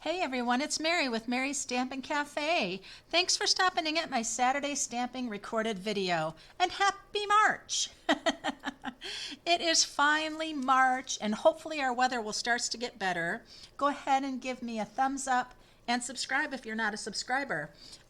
Hey everyone, it's Mary with Mary's Stampin' Cafe. Thanks for stopping in at my Saturday stamping recorded video, and happy March! It is finally March, and hopefully our weather will start to get better. Go ahead and give me a thumbs up and subscribe if you're not a subscriber.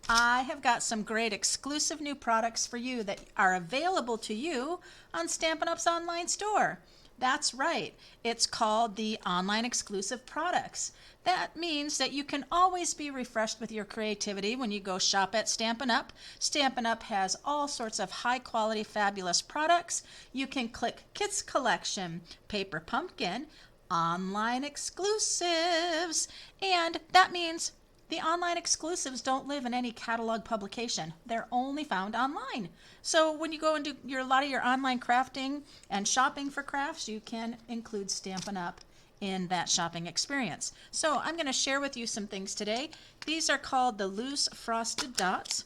I have got some great exclusive new products for you that are available to you on Stampin' Up's online store. That's right, it's called the Online Exclusive Products. That means that you can always be refreshed with your creativity when you go shop at Stampin' Up. Stampin' Up has all sorts of high quality, fabulous products. You can click Kids Collection, Paper Pumpkin, Online Exclusives, and that means the online exclusives don't live in any catalog publication. They're only found online. So when you go and do a lot of your online crafting and shopping for crafts, you can include Stampin' Up in that shopping experience. So I'm going to share with you some things today. These are called the loose frosted dots.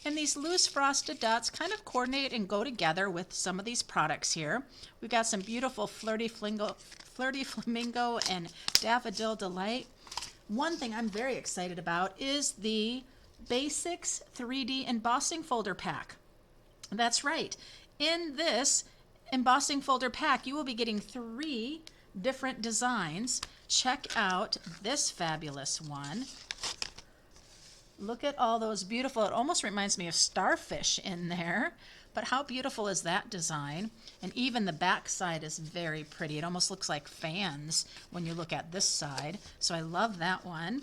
And these loose frosted dots kind of coordinate and go together with some of these products here. We've got some beautiful Flirty Flamingo and Daffodil Delight. One thing I'm very excited about is the Basics 3D Embossing Folder Pack. That's right. In this embossing folder pack, you will be getting 3 different designs. Check out this fabulous one. Look at all those beautiful, it almost reminds me of starfish in there. But how beautiful is that design? And even the back side is very pretty. It almost looks like fans when you look at this side. So I love that one.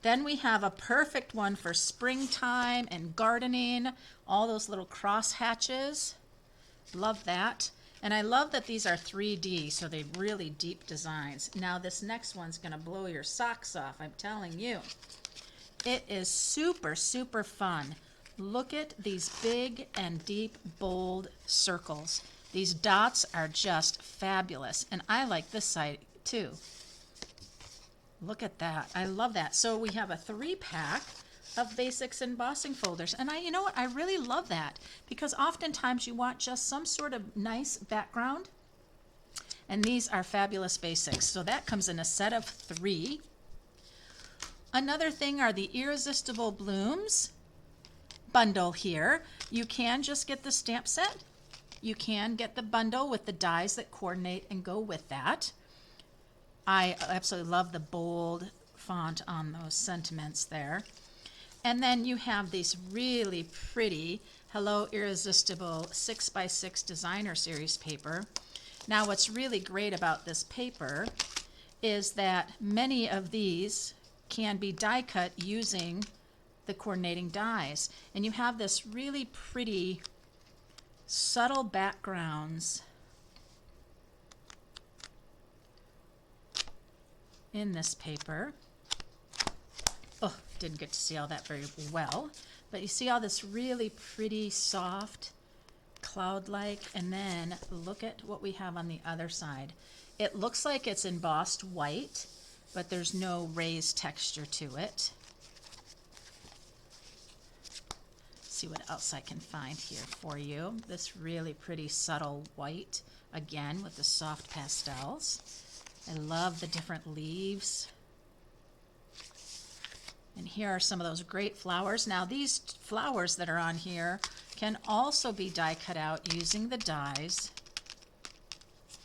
Then we have a perfect one for springtime and gardening. All those little cross hatches. Love that. And I love that these are 3D, so they're really deep designs. Now this next one's going to blow your socks off, I'm telling you. It is super, super fun. Look at these big and deep, bold circles. These dots are just fabulous, and I like this side too. Look at that. I love that. So we have a 3-pack of basics embossing folders, and you know what? I really love that because oftentimes you want just some sort of nice background, and these are fabulous basics. So that comes in a set of 3. Another thing are the Irresistible Blooms bundle here. You can just get the stamp set. You can get the bundle with the dies that coordinate and go with that. I absolutely love the bold font on those sentiments there. And then you have these really pretty Hello Irresistible 6x6 Designer Series paper. Now what's really great about this paper is that many of these can be die cut using the coordinating dies, and you have this really pretty subtle backgrounds in this paper. Oh, didn't get to see all that very well, but you see all this really pretty soft cloud-like, and then look at what we have on the other side. It looks like it's embossed white, but there's no raised texture to it. See what else I can find here for you. This really pretty subtle white, again with the soft pastels. I love the different leaves. And here are some of those great flowers. Now these flowers that are on here can also be die cut out using the dies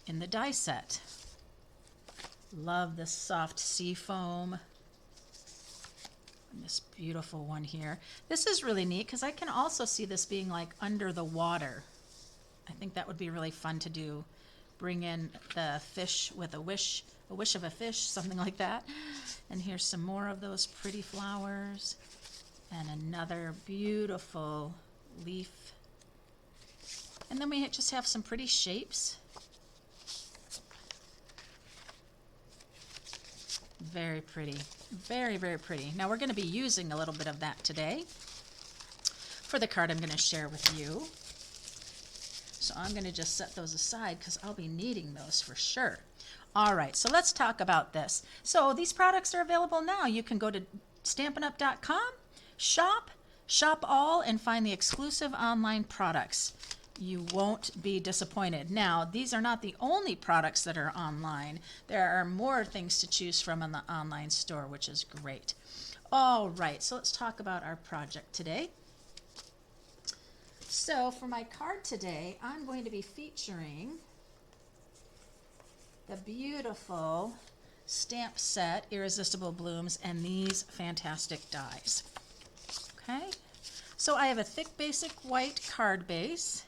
in the die set. Love this soft sea foam. And this beautiful one here. This is really neat because I can also see this being like under the water. I think that would be really fun to do. Bring in the fish with a wish of a fish, something like that. And here's some more of those pretty flowers. And another beautiful leaf. And then we just have some pretty shapes. Very pretty. Very, very pretty. Now we're going to be using a little bit of that today for the card I'm going to share with you. So I'm going to just set those aside because I'll be needing those for sure. All right, so let's talk about this. So these products are available now. You can go to stampinup.com, shop all, and find the exclusive online products. You won't be disappointed. Now, these are not the only products that are online. There are more things to choose from in the online store, which is great. All right, so let's talk about our project today. So for my card today, I'm going to be featuring the beautiful stamp set, Irresistible Blooms, and these fantastic dies. Okay, so I have a thick basic white card base,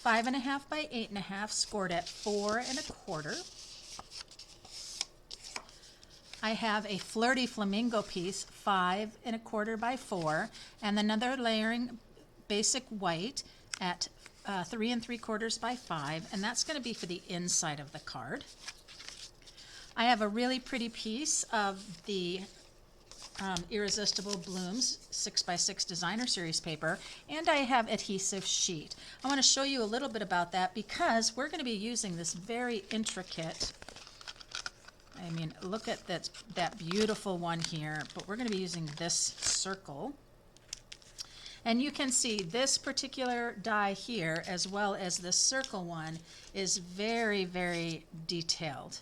5.5 by 8.5, scored at 4 1/4. I have a flirty flamingo piece, 5 1/4 by 4, and another layering basic white at 3 3/4 by 5, and that's going to be for the inside of the card. I have a really pretty piece of the Irresistible Blooms 6x6 designer series paper, and I have adhesive sheet. I want to show you a little bit about that because we're going to be using this very intricate, I mean, look at that beautiful one here, but we're going to be using this circle. And you can see this particular die here, as well as this circle one, is very, very detailed.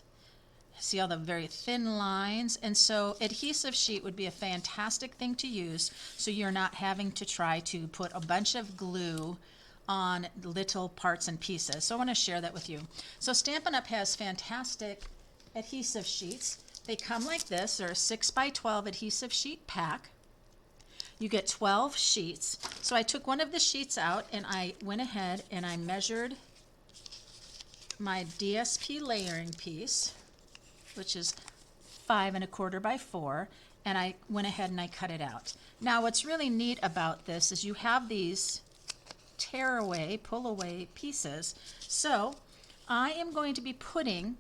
See all the very thin lines? And so adhesive sheet would be a fantastic thing to use so you're not having to try to put a bunch of glue on little parts and pieces. So I want to share that with you. So Stampin' Up! Has fantastic adhesive sheets. They come like this. They're a 6x12 adhesive sheet pack. You get 12 sheets. So I took one of the sheets out and I went ahead and I measured my DSP layering piece, which is 5 1/4 by 4, and I went ahead and I cut it out. Now what's really neat about this is you have these tear away, pull away pieces. So I am going to be putting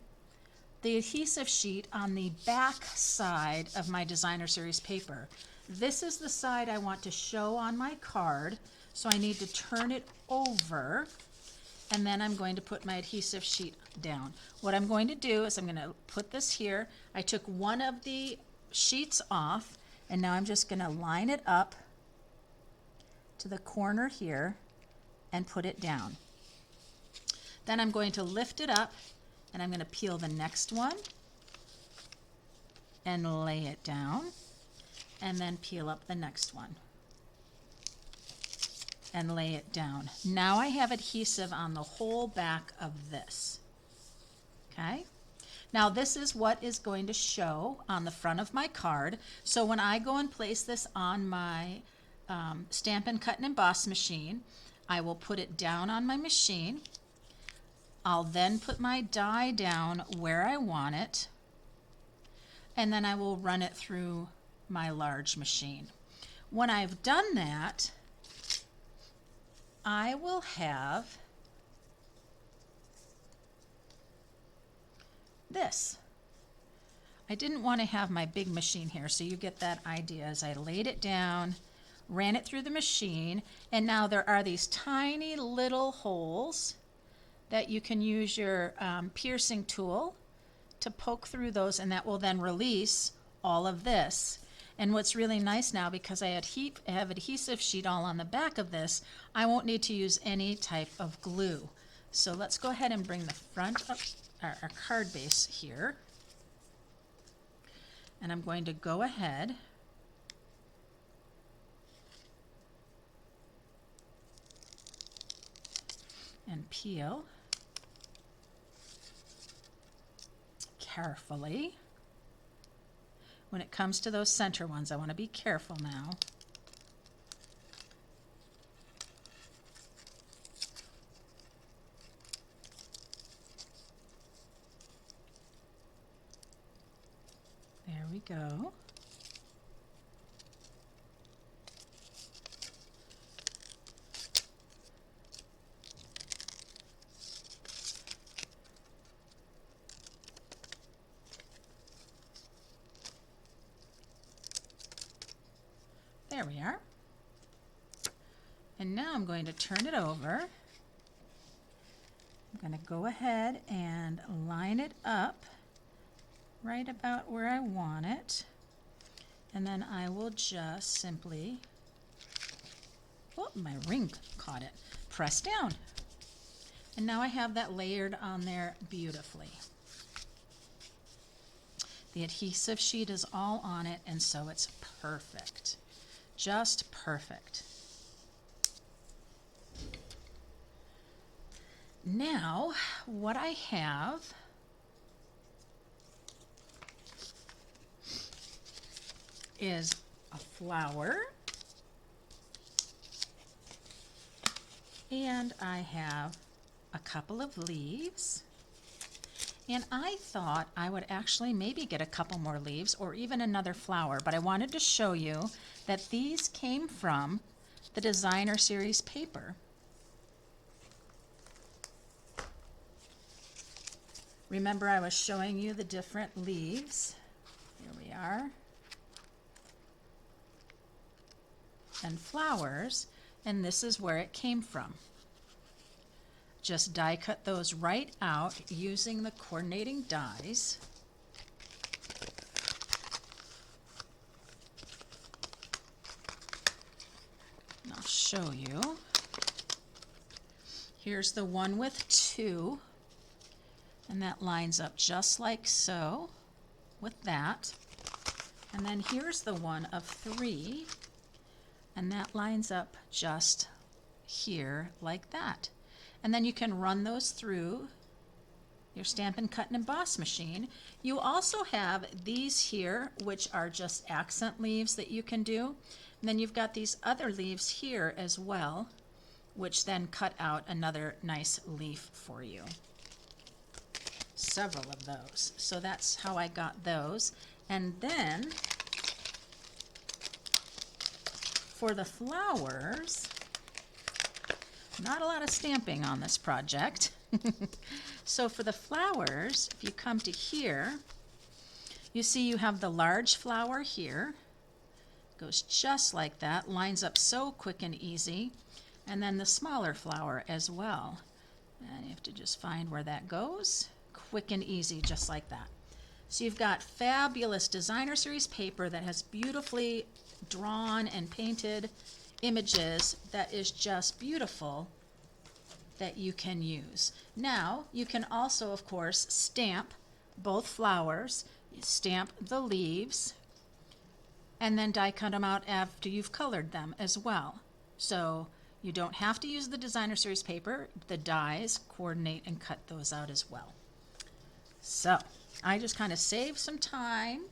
the adhesive sheet on the back side of my designer series paper. This is the side I want to show on my card, so I need to turn it over, and then I'm going to put my adhesive sheet down. What I'm going to do is I'm going to put this here. I took one of the sheets off, and now I'm just going to line it up to the corner here and put it down. Then I'm going to lift it up, and I'm going to peel the next one and lay it down, and then peel up the next one and lay it down. Now I have adhesive on the whole back of this. Okay? Now this is what is going to show on the front of my card. So when I go and place this on my Stampin' Cut and Emboss machine, I will put it down on my machine. I'll then put my die down where I want it, and then I will run it through my large machine. When I've done that, I will have this. I didn't want to have my big machine here, so you get that idea. As I laid it down, ran it through the machine, and now there are these tiny little holes that you can use your piercing tool to poke through those, and that will then release all of this. And what's really nice now, because I have adhesive sheet all on the back of this, I won't need to use any type of glue. So let's go ahead and bring the front of our card base here. And I'm going to go ahead and peel carefully. When it comes to those center ones, I want to be careful now. There we go. There we are. And now I'm going to turn it over. I'm going to go ahead and line it up right about where I want it. And then I will just simply, oh, my ring caught it, press down. And now I have that layered on there beautifully. The adhesive sheet is all on it, and so it's perfect. Just perfect. Now, what I have is a flower, and I have a couple of leaves. And I thought I would actually maybe get a couple more leaves or even another flower, but I wanted to show you that these came from the Designer Series paper. Remember, I was showing you the different leaves. Here we are. And flowers, and this is where it came from. Just die cut those right out using the coordinating dies. And I'll show you. Here's the one with 2, and that lines up just like so with that. And then here's the one of 3, and that lines up just here like that. And then you can run those through your Stampin' Cut and Emboss machine. You also have these here, which are just accent leaves that you can do. And then you've got these other leaves here as well, which then cut out another nice leaf for you. Several of those. So that's how I got those. And then for the flowers, not a lot of stamping on this project. So for the flowers, if you come to here, you see you have the large flower here. Goes just like that, lines up so quick and easy. And then the smaller flower as well. And you have to just find where that goes. Quick and easy, just like that. So you've got fabulous Designer Series paper that has beautifully drawn and painted images that is just beautiful that you can use. Now, you can also, of course, stamp both flowers, stamp the leaves, and then die cut them out after you've colored them as well. So you don't have to use the Designer Series paper. The dies coordinate and cut those out as well. So I just kind of saved some time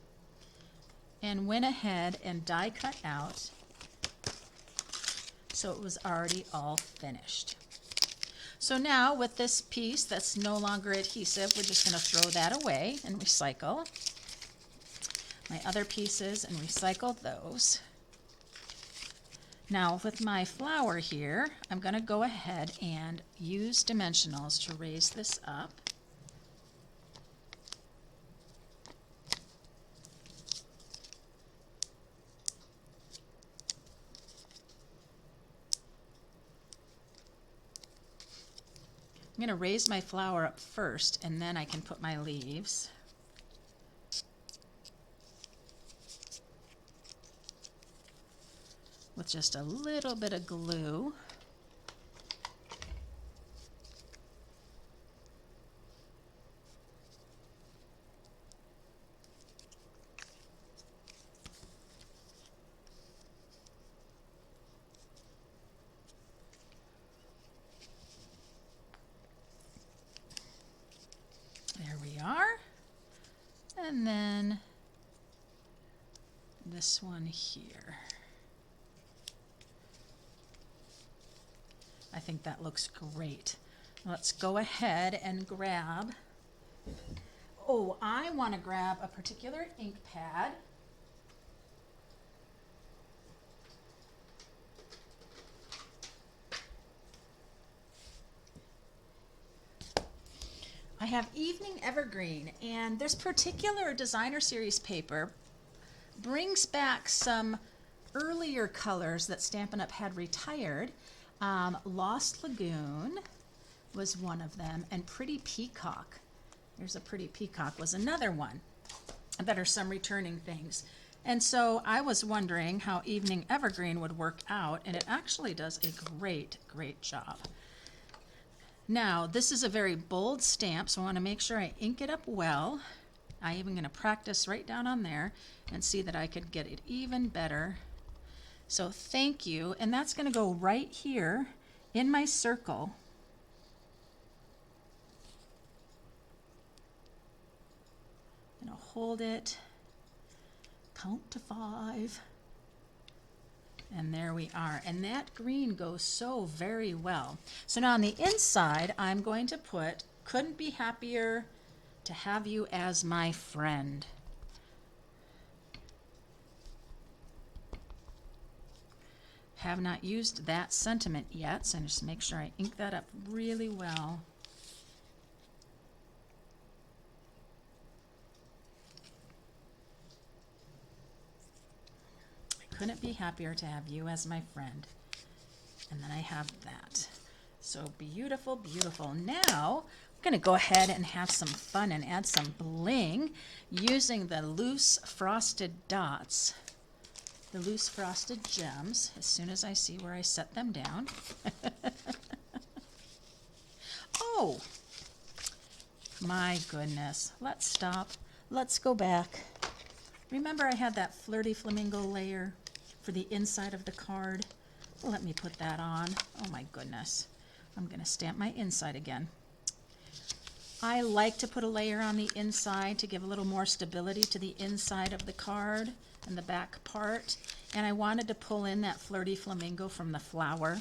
and went ahead and die cut out, so it was already all finished. So now with this piece that's no longer adhesive, we're just going to throw that away and recycle my other pieces and recycle those. Now with my flower here, I'm going to go ahead and use dimensionals to raise this up. I'm going to raise my flower up first, and then I can put my leaves. With just a little bit of glue. There we are. And then this one here. I think that looks great. Let's go ahead and grab, oh, I want to grab a particular ink pad. I have Evening Evergreen, and this particular Designer Series paper brings back some earlier colors that Stampin' Up! Had retired. Lost Lagoon was one of them, and Pretty Peacock. Here's a Pretty Peacock was another one that are some returning things. And so I was wondering how Evening Evergreen would work out, and it actually does a great, great job. Now, this is a very bold stamp, so I want to make sure I ink it up well. I'm even going to practice right down on there and see that I could get it even better. So thank you, and that's going to go right here in my circle. I'm going to hold it, count to 5. And there we are. And that green goes so very well. So now on the inside, I'm going to put, couldn't be happier to have you as my friend. Have not used that sentiment yet, so just make sure I ink that up really well. Couldn't be happier to have you as my friend. And then I have that. So beautiful, beautiful. Now I'm going to go ahead and have some fun and add some bling using the loose frosted dots, the loose frosted gems, as soon as I see where I set them down. Oh, my goodness. Let's stop. Let's go back. Remember I had that flirty flamingo layer for the inside of the card? Let me put that on. Oh my goodness. I'm going to stamp my inside again. I like to put a layer on the inside to give a little more stability to the inside of the card and the back part. And I wanted to pull in that flirty flamingo from the flower.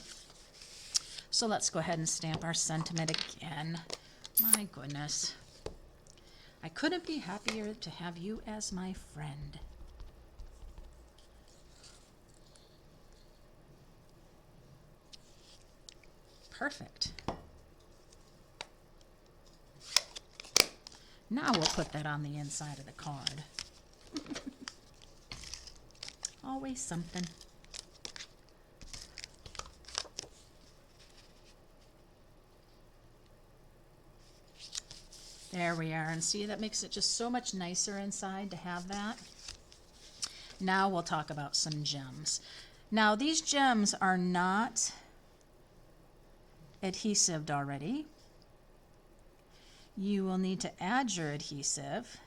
So let's go ahead and stamp our sentiment again. My goodness. I couldn't be happier to have you as my friend. Perfect. Now we'll put that on the inside of the card. Always something. There we are, and see, that makes it just so much nicer inside to have that. Now we'll talk about some gems. Now these gems are not adhesived already. You will need to add your adhesive,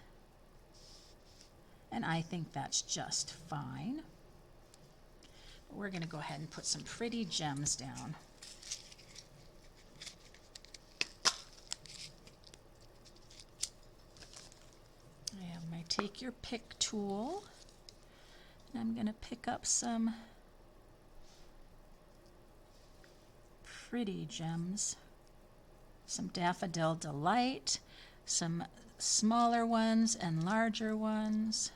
and I think that's just fine. But we're going to go ahead and put some pretty gems down. I have my take your pick tool, and I'm going to pick up some pretty gems, some Daffodil Delight, some smaller ones and larger ones.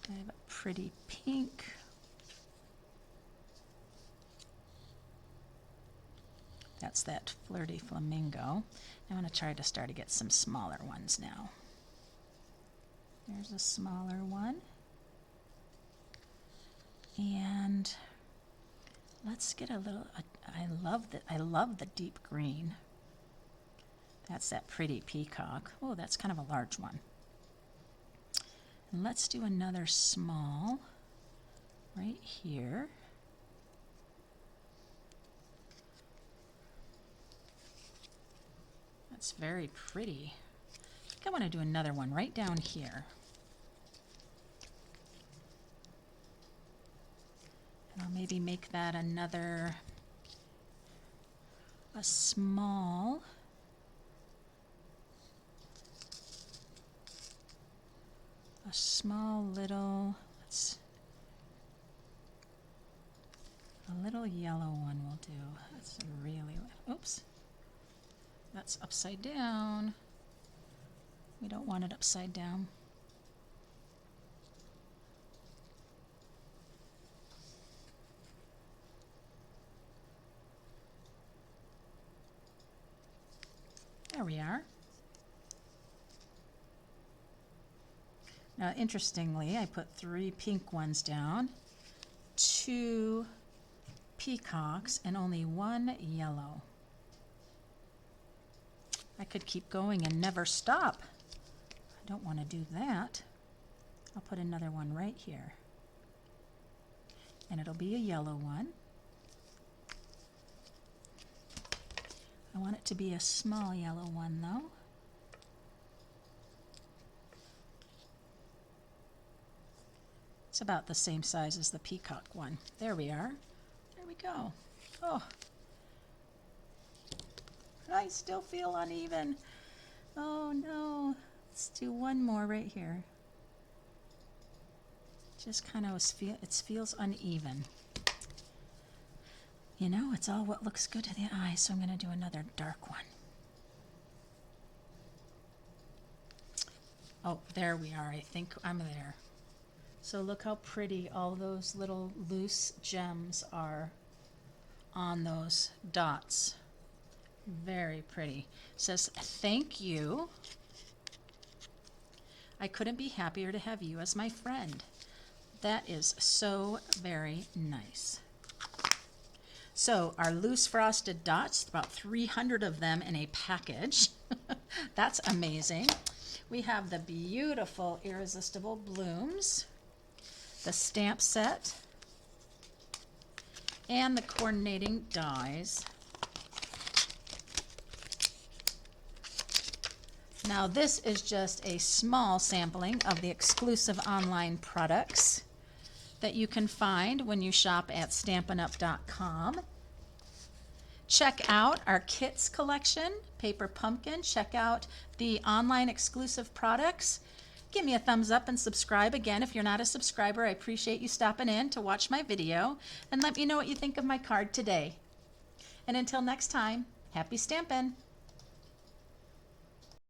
I have a pretty pink. That's that flirty flamingo. I want to try to start to get some smaller ones now. There's a smaller one. And let's get a little, I love the deep green. That's that pretty peacock. Oh, that's kind of a large one. And let's do another small right here. That's very pretty. I think I want to do another one right down here. And I'll maybe make that another, a small, little, a little yellow one will do. That's a really, oops, that's upside down. We don't want it upside down. There we are. Now, interestingly, I put 3 pink ones down, 2 peacocks, and only 1 yellow. I could keep going and never stop. I don't want to do that. I'll put another one right here. and it'll be a yellow one. I want it to be a small yellow one though. It's about the same size as the peacock one. There we are. There we go. Oh, I still feel uneven. Oh no. Let's do one more right here. Just kind of it feels uneven. You know, it's all what looks good to the eye, so I'm going to do another dark one. Oh, there we are. I think I'm there. So look how pretty all those little loose gems are on those dots. Very pretty. It says, thank you. I couldn't be happier to have you as my friend. That is so very nice. So our loose frosted dots, about 300 of them in a package. That's amazing. We have the beautiful Irresistible blooms, the stamp set, and the coordinating dies. Now this is just a small sampling of the exclusive online products that you can find when you shop at stampinup.com. Check out our kits collection, Paper Pumpkin. Check out the online exclusive products. Give me a thumbs up and subscribe. Again, if you're not a subscriber, I appreciate you stopping in to watch my video, and let me know what you think of my card today. And until next time, happy stampin'!